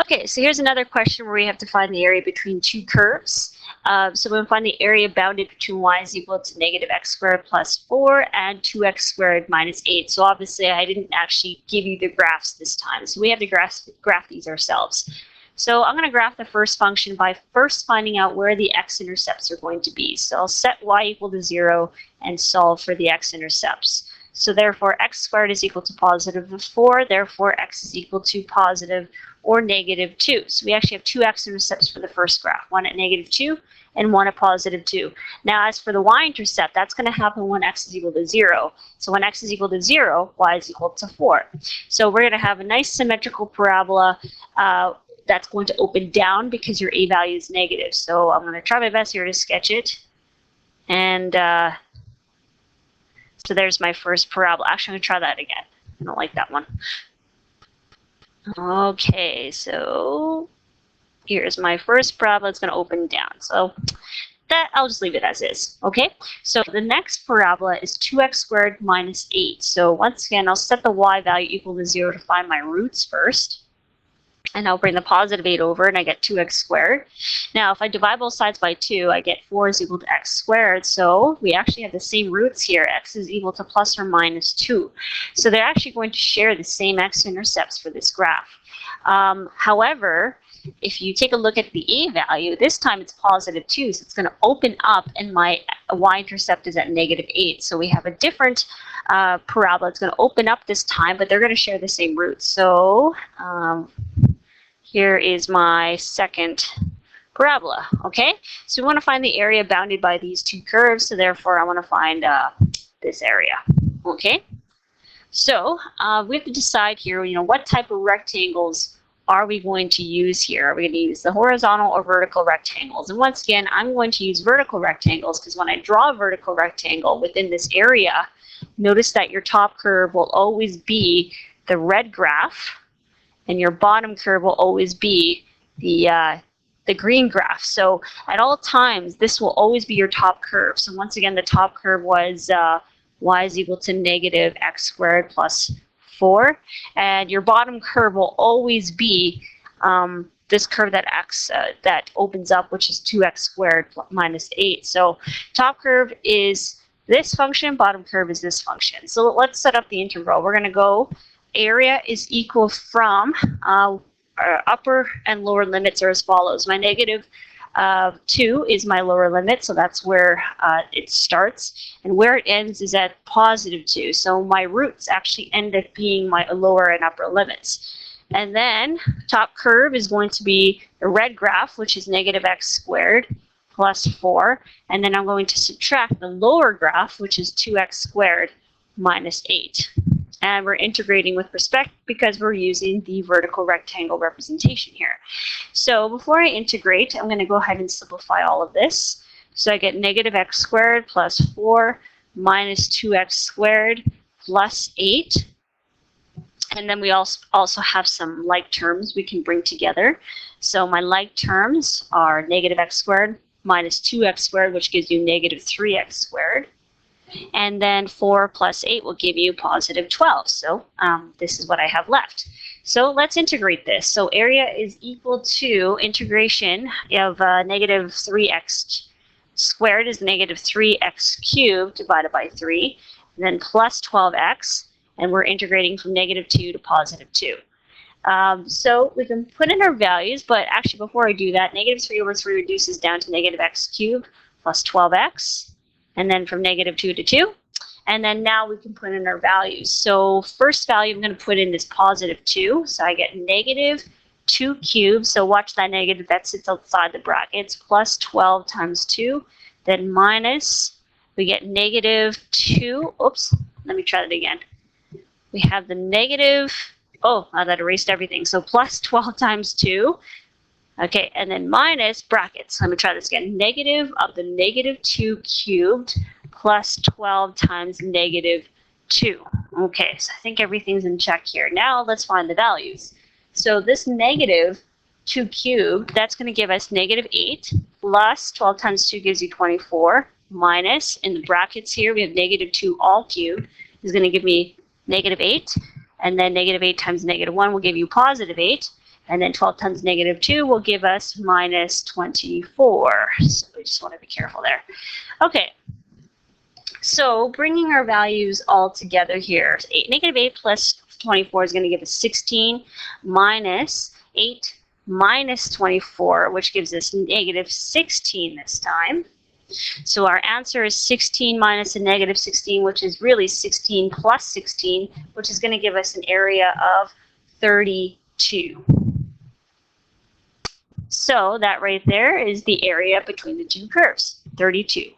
Okay, so here's another question where we have to find the area between two curves. So we'll find the area bounded between y is equal to negative x squared plus 4 and 2x squared minus 8. So obviously I didn't actually give you the graphs this time, so we have to graph these ourselves. So I'm going to graph the first function by first finding out where the x-intercepts are going to be. So I'll set y equal to 0 and solve for the x-intercepts. So therefore x squared is equal to positive 4, therefore x is equal to positive or negative 2. So we actually have two x-intercepts for the first graph, one at negative 2 and one at positive 2. Now as for the y-intercept, that's going to happen when x is equal to 0. So when x is equal to 0, y is equal to 4. So we're going to have a nice symmetrical parabola that's going to open down because your a value is negative. So I'm going to try my best here to sketch it. And so there's my first parabola. Actually, I'm going to try that again. I don't like that one. Okay, so here's my first parabola. It's going to open down. So that I'll just leave it as is. Okay, so the next parabola is 2x squared minus 8. So once again, I'll set the y value equal to 0 to find my roots first. And I'll bring the positive 8 over, and I get 2x squared. Now, if I divide both sides by 2, I get 4 is equal to x squared. So we actually have the same roots here. X is equal to plus or minus 2. So they're actually going to share the same x-intercepts for this graph. However, if you take a look at the a value, this time it's positive 2. So it's going to open up, and my y-intercept is at negative 8. So we have a different parabola. It's going to open up this time, but they're going to share the same roots. So here is my second parabola, okay? So we want to find the area bounded by these two curves, so therefore I want to find this area, okay? So we have to decide here, what type of rectangles are we going to use here? Are we going to use the horizontal or vertical rectangles? And once again, I'm going to use vertical rectangles because when I draw a vertical rectangle within this area, notice that your top curve will always be the red graph, and your bottom curve will always be the green graph. So at all times, this will always be your top curve. So once again, the top curve was y is equal to negative x squared plus 4. And your bottom curve will always be this curve that opens up, which is 2x squared minus 8. So top curve is this function, bottom curve is this function. So let's set up the integral. We're going to go area is equal from our upper and lower limits are as follows. My negative 2 is my lower limit, so that's where it starts. And where it ends is at positive 2. So my roots actually end up being my lower and upper limits. And then top curve is going to be the red graph, which is negative x squared plus 4. And then I'm going to subtract the lower graph, which is 2x squared minus 8. And we're integrating with respect because we're using the vertical rectangle representation here. So before I integrate, I'm going to go ahead and simplify all of this. So I get negative x squared plus 4 minus 2x squared plus 8. And then we also have some like terms we can bring together. So my like terms are negative x squared minus 2x squared, which gives you negative 3x squared. And then 4 plus 8 will give you positive 12. So this is what I have left. So let's integrate this. So area is equal to integration of negative 3x squared is negative 3x cubed divided by 3, and then plus 12x, and we're integrating from negative 2 to positive 2. So we can put in our values, but actually before I do that, negative 3 over 3 reduces down to negative x cubed plus 12x. And then from negative 2 to 2. And then now we can put in our values. So first value I'm going to put in is positive 2. So I get negative 2 cubed. So watch that negative, that sits outside the brackets, plus 12 times 2. Then minus, we get negative 2. Oops, let me try that again. We have the negative, that erased everything. So plus 12 times 2. Okay, and then minus brackets. Let me try this again. Negative of the negative 2 cubed plus 12 times negative 2. Okay, so I think everything's in check here. Now let's find the values. So this negative 2 cubed, that's going to give us negative 8 plus 12 times 2 gives you 24 minus, in the brackets here, we have negative 2 all cubed is going to give me negative 8. And then negative 8 times negative 1 will give you positive 8. And then 12 times negative 2 will give us minus 24. So we just want to be careful there. Okay. So bringing our values all together here, negative 8 plus 24 is going to give us 16 minus 8 minus 24, which gives us negative 16 this time. So our answer is 16 minus a negative 16, which is really 16 plus 16, which is going to give us an area of 32. So that right there is the area between the two curves, 32.